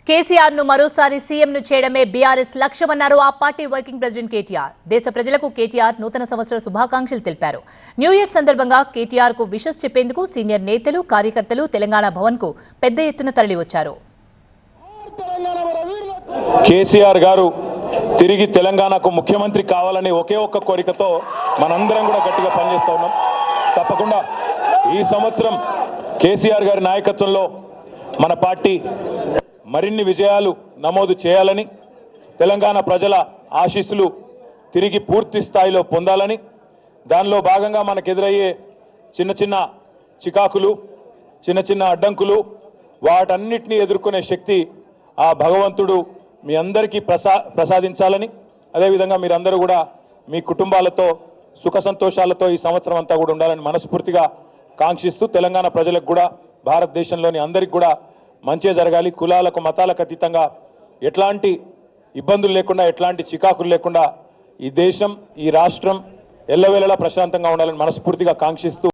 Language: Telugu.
కేసీఆర్ ను మరోసారి సీఎం ను చేయడమే బీఆర్ఎస్ లక్ష్యమన్నారు ఆ పార్టీ వర్కింగ్ ప్రెసిడెంట్ కేటీఆర్. దేశ ప్రజలకు కేటీఆర్ నూతన సంవత్సర శుభాకాంక్షలు తెలిపారు. న్యూ ఇయర్ సందర్భంగా కేటీఆర్ కు విషెస్ చెప్పేందుకు సీనియర్ నేతలు, కార్యకర్తలు తెలంగాణ భవన్ కు పెద్ద ఎత్తున తరలివచ్చారు. కేసీఆర్ గారు తిరిగి తెలంగాణకు ముఖ్యమంత్రి కావాలని ఒకే ఒక్క కోరికతో మనందరం కూడా గట్టిగా పనిచేస్తూ ఉన్నాం. తప్పకుండా ఈ సంవత్సరం కేసీఆర్ గారి నాయకత్వంలో మన పార్టీ మరిన్ని విజయాలు నమోదు చేయాలని, తెలంగాణ ప్రజల ఆశీస్సులు తిరిగి పూర్తి స్థాయిలో పొందాలని, దానిలో భాగంగా మనకు ఎదురయ్యే చిన్న చిన్న చికాకులు, చిన్న చిన్న అడ్డంకులు, వాటన్నిటినీ ఎదుర్కొనే శక్తి ఆ భగవంతుడు మీ అందరికీ ప్రసాదించాలని, అదేవిధంగా మీరందరూ కూడా మీ కుటుంబాలతో సుఖ సంతోషాలతో ఈ సంవత్సరం అంతా కూడా ఉండాలని మనస్ఫూర్తిగా కాంక్షిస్తూ, తెలంగాణ ప్రజలకు కూడా భారతదేశంలోని అందరికీ కూడా మంచిగా జరగాలి, కులాలకు మతాలకు అతీతంగా ఎట్లాంటి ఇబ్బందులు లేకుండా, ఎట్లాంటి చికాకులు లేకుండా ఈ దేశం, ఈ రాష్ట్రం ఎల్లవేళలా ప్రశాంతంగా ఉండాలని మనస్ఫూర్తిగా కాంక్షిస్తూ